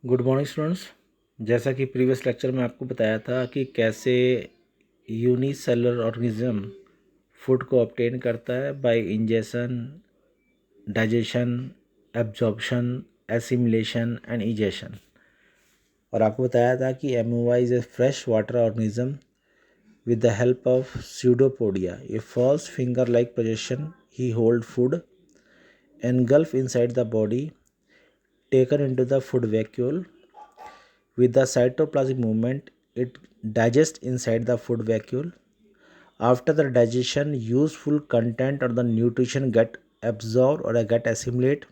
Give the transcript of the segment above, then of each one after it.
Good morning students. जैसा कि previous lecture में आपको बताया था कि कैसे यूनिसेलुलर ऑर्गेनिज्म फूड को ऑब्टेन करता है by ingestion, digestion, absorption, assimilation and egestion. और आपको बताया था कि amoeba is a fresh water organism with the help of pseudopodia, a false finger-like projection. He hold food engulfed inside the body, taken into the food vacuole. With the cytoplasmic movement, it digests inside the food vacuole. After the digestion, useful content or the nutrition get absorbed or get assimilate.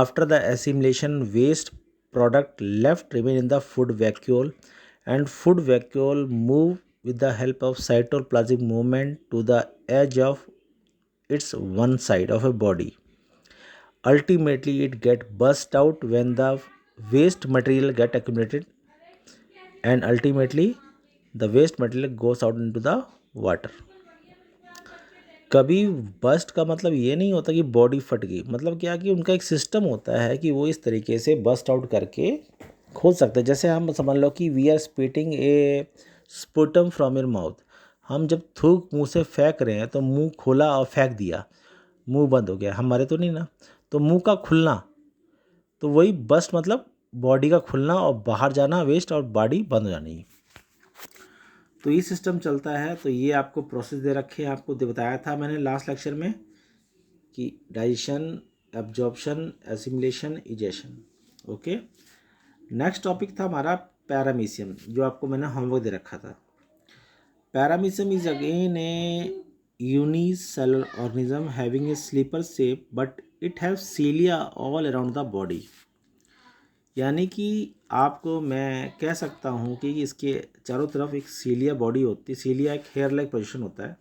After the assimilation, waste product left remain in the food vacuole, and food vacuole move with the help of cytoplasmic movement to the edge of its one side of a body. Ultimately, it get burst out when the waste material get accumulated, and ultimately the waste material goes out into the water. कभी bast का मतलब ये नहीं होता कि body फट गई, मतलब क्या कि उनका एक सिस्टम होता है कि वो इस तरीके से बस्ट आउट करके खोल सकते हैं। जैसे हम समझ लो कि we are spitting a sputum from your mouth. हम जब थूक मुंह से फेंक रहे हैं तो मुंह खोला और फेंक दिया, मुंह बंद हो गया, हमारे तो नहीं ना। तो मुंह का खुलना, तो वही बस्ट मतलब बॉडी का खुलना और बाहर जाना वेस्ट और बॉडी बंद हो जानी। तो ये सिस्टम चलता है। तो ये आपको प्रोसेस दे रखे हैं, आपको बताया था मैंने लास्ट लेक्चर में कि digestion, absorption, assimilation, egestion. Okay, next topic था हमारा पैरामीशियम, जो आपको मैंने होमवर्क दे रखा था। Paramecium is again a unicellular organism having a slipper shape but it have cilia all around the body. यानी कि आपको मैं कह सकता हूँ कि इसके चारों तरफ एक सीलिया बॉडी होती है। सीलिया एक हेयर लाइक पोजीशन होता है।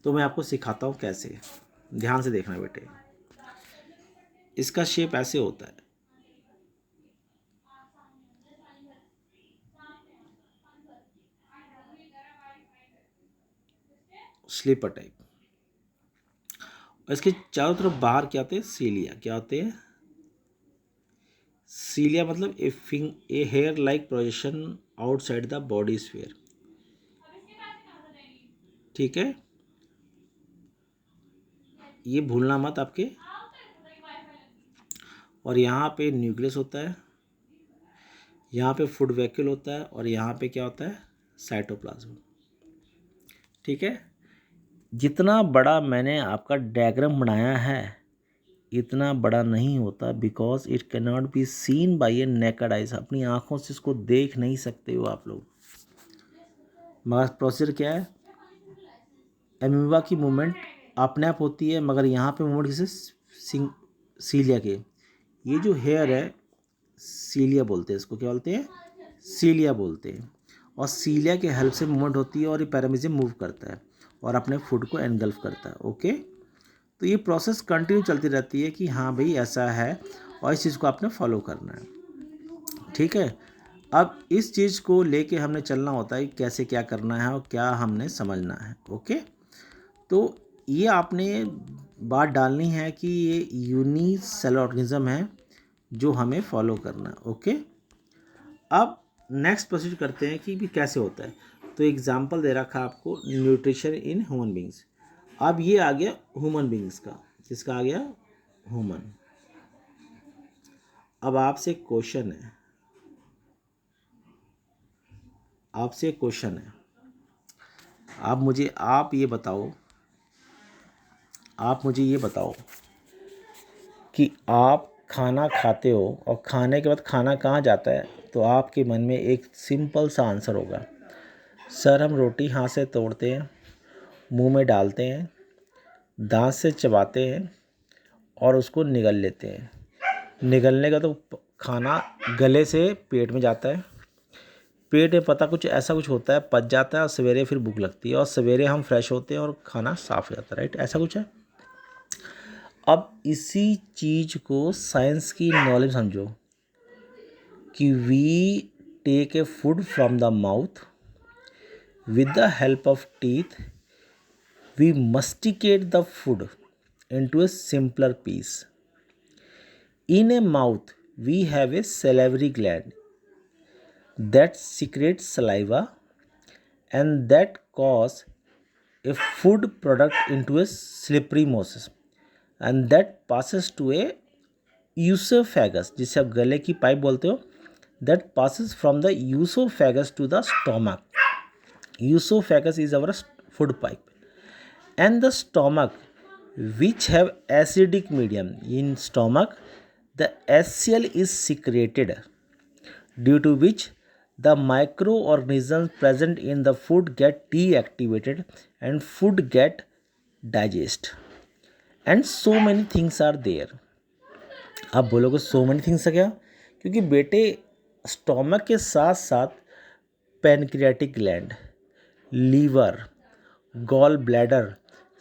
तो मैं आपको सिखाता हूँ कैसे, ध्यान से देखना बेटे। इसका शेप ऐसे होता है, स्लीपर टाइप। और इसके चारों तरफ बाहर क्या होते हैं, सीलिया। क्या होते हैं, सीलिया मतलब a hair like projection outside the body sphere. ठीक है, ये भूलना मत आपके। और यहाँ पे न्यूक्लियस होता है, यहाँ पे फूड वैक्यूल होता है, और यहाँ पे क्या होता है, साइटोप्लाज्म। ठीक है, जितना बड़ा मैंने आपका डायग्राम बनाया है इतना बड़ा नहीं होता, because it can not be seen by A naked eyes. अपनी आंखों से इसको देख नहीं सकते हो आप लोग। मगर प्रोसीजर क्या है, एमीबा की मूवमेंट अपने आप होती है, मगर यहाँ पे मूवमेंट किसे, सीलिया के। ये जो हेयर है सीलिया बोलते हैं, इसको क्या बोलते हैं, सीलिया बोलते हैं। और सीलिया के हेल्प से मूवमेंट होती है और ये पैरामीशियम मूव करता है और अपने फूड को एनगल्फ करता है। ओके, तो ये प्रोसेस कंटिन्यू चलती रहती है कि हाँ भाई ऐसा है और इस चीज़ को आपने फॉलो करना है। ठीक है, अब इस चीज़ को लेके हमने चलना होता है कि कैसे क्या करना है और क्या हमने समझना है। ओके, तो ये आपने बात डालनी है कि ये यूनिसेलुलर ऑर्गेनिज्म है जो हमें फॉलो करना है। ओके, अब नेक्स्ट प्रोसीड करते हैं कि भी कैसे होता है। तो एग्जांपल दे रखा है आपको, न्यूट्रिशन इन ह्यूमन बींग्स। अब ये आ गया ह्यूमन बींग्स का, किसका आ गया, ह्यूमन। अब आपसे क्वेश्चन है, आपसे क्वेश्चन है, आप ये बताओ, आप मुझे ये बताओ कि आप खाना खाते हो और खाने के बाद खाना कहाँ जाता है। तो आपके मन में एक सिंपल सा आंसर होगा, सर हम रोटी हाथ से तोड़ते हैं, मुंह में डालते हैं, दांत से चबाते हैं और उसको निगल लेते हैं। निगलने का तो खाना गले से पेट में जाता है, पेट में पता कुछ ऐसा कुछ होता है, पच जाता है और सवेरे फिर भूख लगती है और सवेरे हम फ्रेश होते हैं और खाना साफ हो जाता है। राइट, ऐसा कुछ है। अब इसी चीज़ को साइंस की नॉलेज समझो कि we take a food from the mouth with the help of teeth. We masticate the food into a simpler piece. In a mouth we have a salivary gland that secretes saliva and that cause a food product into a slippery mousse and that passes to a esophagus, जिसे आप गले की pipe बोलते हो, that passes from the esophagus to the stomach. Esophagus is our food pipe, and the stomach, which have acidic medium. In stomach, the HCl is secreted, due to which the microorganisms present in the food get deactivated and food get digest. And so many things are there. आप बोलोगे so many things है क्या? क्योंकि बेटे stomach के साथ साथ pancreatic gland, liver, gall bladder,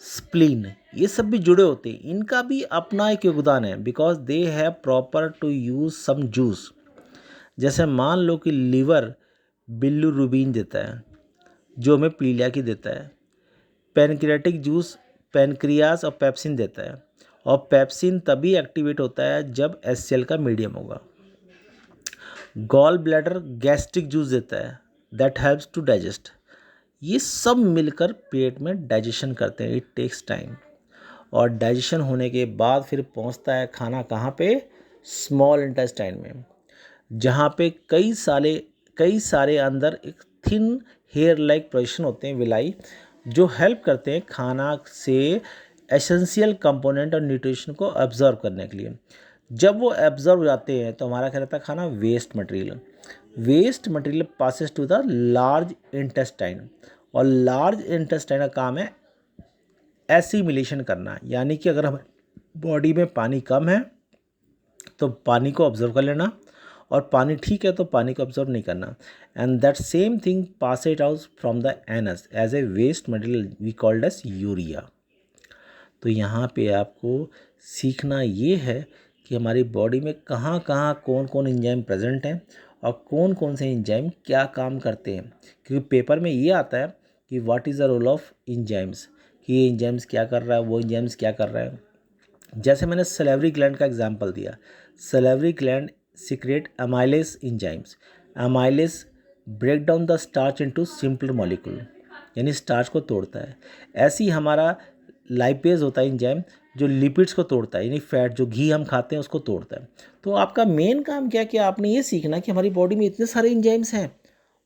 spleen, ये सब भी जुड़े होते हैं. इनका भी अपना एक योगदान है, because they have proper to use some juice. जैसे मान लो कि लीवर बिल्यूरुबिन देता है जो हमें पीलियाकी देता है. पैनक्रियाटिक जूस पैनक्रियास और पेप्सिन देता है, और पेप्सिन तभी एक्टिवेट होता है जब HCl का मीडियम होगा. गॉल ब्लैडर गैस्ट्रिक जूस देता है, दैट हेल्प्स टू डाइजेस्ट. ये सब मिलकर पेट में डाइजेशन करते हैं. इट टेक्स टाइम, और डाइजेशन होने के बाद फिर पहुंचता है खाना कहाँ पे? स्मॉल इंटेस्टाइन में, जहाँ पे कई सारे अंदर एक थिन हेयर लाइक प्रोजेक्शन होते हैं, विलाई, जो हेल्प करते हैं खाना से एसेंशियल कंपोनेंट और न्यूट्रिशन को एब्जॉर्व करने के लिए. जब वो एब्जॉर्व हो जाते हैं तो हमारा क्या रहता है? खाना waste material passes to the large intestine, और लार्ज इंटेस्टाइन का काम है एसिमिलेशन करना. यानी कि अगर हमारे बॉडी में पानी कम है तो पानी को ऑब्जर्व कर लेना, और पानी ठीक है तो पानी को ऑब्जर्व नहीं करना. And that same thing pass it out from the anus as a waste material we called as urea. तो यहाँ पे आपको सीखना ये है कि हमारी बॉडी में कहाँ कहाँ कौन कौन एंजाइम प्रेजेंट हैं और कौन कौन से एंजाइम क्या काम करते हैं. क्योंकि पेपर में ये आता है कि what is the role of enzymes, कि ये एंजाइम्स क्या कर रहा है, वो एंजाइम्स क्या कर रहा है. जैसे मैंने सलेवरी ग्लैंड का एग्जांपल दिया. Salivary gland secrete amylase enzymes. Amylase break down the starch into simpler molecule, यानी स्टार्च को तोड़ता है. ऐसे ही हमारा लाइपेज होता है एंजाइम जो लिपिड्स को तोड़ता है, यानी फैट जो घी हम खाते हैं उसको तोड़ता है. तो आपका मेन काम क्या कि आपने ये सीखना कि हमारी बॉडी में इतने सारे एंजाइम्स हैं.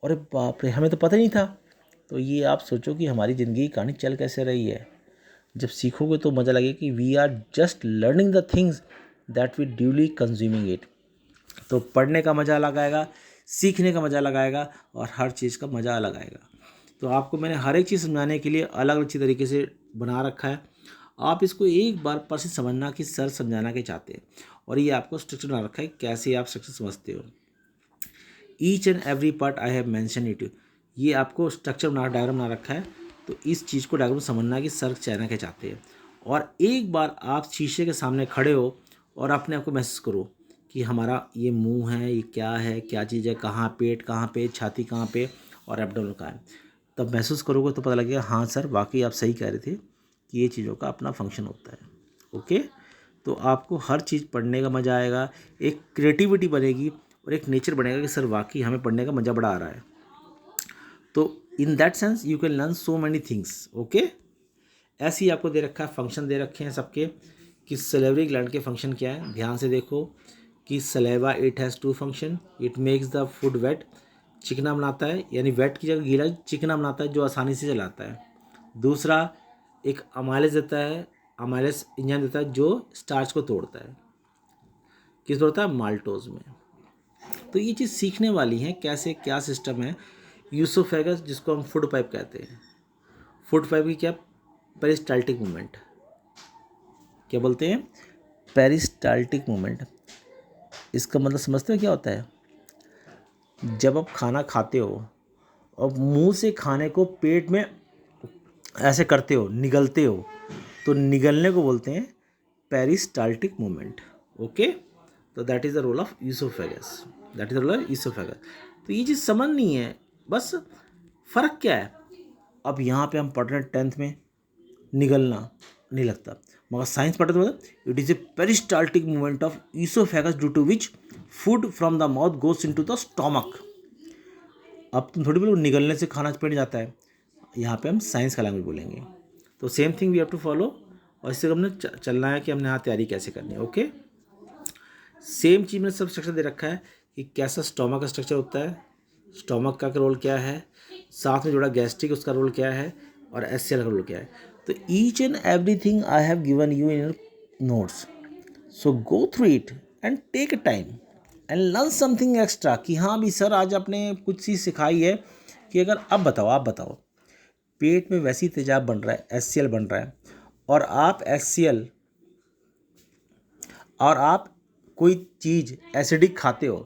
अरे बाप रे, हमें तो पता नहीं था. तो ये आप सोचो कि हमारी ज़िंदगी की कहानी चल कैसे रही है. जब सीखोगे तो मज़ा लगेगा कि we are just learning the things that we duly consuming it. तो पढ़ने का मज़ा अलग आएगा, सीखने का मज़ा अलग आएगा, और हर चीज़ का मज़ा अलग आएगा. तो आपको मैंने हर एक चीज़ समझाने के लिए अलग अच्छी तरीके से बना रखा है. आप इसको एक बार पर से समझना कि सर समझाना क्या चाहते हैं, और ये आपको स्ट्रक्चर बना रखा है कैसे आप स्ट्रक्चर समझते हो. Each and every part I have mention it. ये आपको स्ट्रक्चर बना डायग्राम बना रखा है. तो इस चीज़ को डायग्राम समझना कि सर कहना क्या चाहते हैं. और एक बार आप शीशे के सामने खड़े हो और अपने आप को महसूस करो कि हमारा ये मुंह है, ये क्या है, क्या चीज़ है, कहाँ पेट कहाँ पे, छाती कहाँ पे, और एब्डोमेन कहाँ है. तब महसूस करोगे तो पता लगेगा हाँ सर वाकई आप सही कह रहे थे कि ये चीज़ों का अपना फंक्शन होता है. ओके. तो आपको हर चीज़ पढ़ने का मज़ा आएगा, एक क्रिएटिविटी बनेगी और एक नेचर बनेगा कि सर वाकई हमें पढ़ने का मज़ा बड़ा आ रहा है. तो in that sense you can learn so many things. Okay. ऐसे ही आपको दे रखा है, फंक्शन दे रखे हैं सबके कि सलेवरी ग्लैंड के फंक्शन क्या है. ध्यान से देखो कि saliva it has to function. It makes the food wet, चिकना बनाता है, यानी वेट की जगह गीला चिकना बनाता है जो आसानी से चलाता है. दूसरा एक अमाइलेज देता है, अमाइलेज इंजाइम देता है जो स्टार्च को तोड़ता है. किस तोड़ता है? माल्टोज में. तो ये चीज़ सीखने वाली है कैसे क्या सिस्टम है. यूसोफेगस जिसको हम फूड पाइप कहते हैं. फूड पाइप की क्या? Peristaltic movement. क्या बोलते हैं? Peristaltic movement. इसका मतलब समझते हो क्या होता है? जब आप खाना खाते हो और मुंह से खाने को पेट में ऐसे करते हो, निगलते हो, तो निगलने को बोलते हैं पेरिस्टाल्टिक मूवमेंट. ओके. तो that is the role of oesophagus. That is the role of oesophagus. तो ये चीज़ समझनी है. बस फ़र्क क्या है? अब यहाँ पे हम पढ़ रहे हैं 10th में, निगलना नहीं लगता, मगर साइंस पढ़ते मतलब it is a peristaltic movement of oesophagus due to which food from the mouth goes into the stomach. अब तुम थोड़ी बोलो निगलने से खाना पेट जाता है, यहाँ पे हम साइंस का लैंग्वेज बोलेंगे। तो same thing we have to follow, और इससे हमने चलना है कि हमने यहाँ तैयारी कैसे करनी है। ओके, सेम चीज़ में सब स्ट्रक्चर दे रखा है कि कैसा स्टोमक का स्ट्रक्चर होता है, स्टोमक का रोल क्या है, साथ में जुड़ा गैस्ट्रिक उसका रोल क्या है, और एससीएल का रोल क्या है। तो each and everything I have given you in your notes, so go through it and take a time and learn something extra. कि हाँ भी सर आज आपने कुछ चीज़ सिखाई है कि अगर अब बताओ, आप बताओ पेट में वैसी तेजाब बन रहा है, एससीएल बन रहा है, और आप एससीएल और आप कोई चीज़ एसिडिक खाते हो,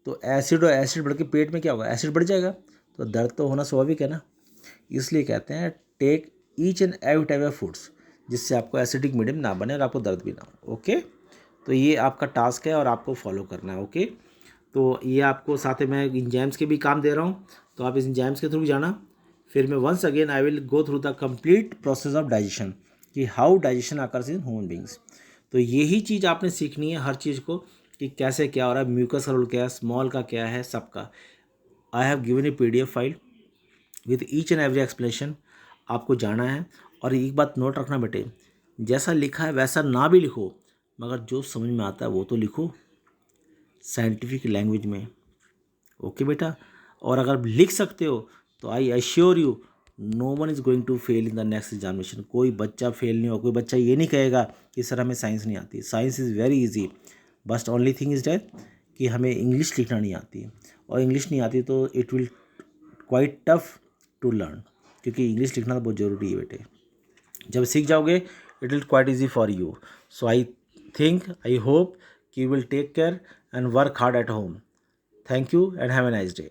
तो एसिड और एसिड बढ़ के पेट में क्या होगा, एसिड बढ़ जाएगा, तो दर्द तो होना स्वाभाविक है ना। इसलिए कहते हैं take each and every type of foods, जिससे आपको एसिडिक मीडियम ना बने और आपको दर्द भी ना हो। ओके, तो ये आपका टास्क है और आपको फॉलो करना है। ओके, तो ये आपको साथ में मैं इंजाइम्स के भी काम दे रहा हूँ, तो आप इस इंजाइम्स के थ्रू जाना। फिर मैं once again I will go through the complete process of digestion, कि how digestion occurs in human beings. तो यही चीज़ आपने सीखनी है हर चीज़ को, कि कैसे क्या हो रहा है, म्यूकस का रोल क्या है, स्मॉल का क्या है, सबका। आई have given A PDF file with each and every explanation. आपको जाना है, और एक बात नोट रखना बेटे, जैसा लिखा है वैसा ना भी लिखो, मगर जो समझ में आता है वो तो लिखो साइंटिफिक लैंग्वेज में। ओके बेटा, और अगर लिख सकते हो तो I assure you no one is going to fail in the next examination. कोई बच्चा फेल नहीं हो, कोई बच्चा ये नहीं कहेगा कि सर हमें साइंस नहीं आती। साइंस इज़ वेरी इजी, बस ओनली थिंग इज़ दैट कि हमें इंग्लिश लिखना नहीं आती, और इंग्लिश नहीं आती तो it will quite tough to learn, क्योंकि इंग्लिश लिखना तो बहुत ज़रूरी है बेटे। जब सीख जाओगे it will quite easy for you. So I think, I hope कि you will take care and work hard at home. Thank you and have a nice day.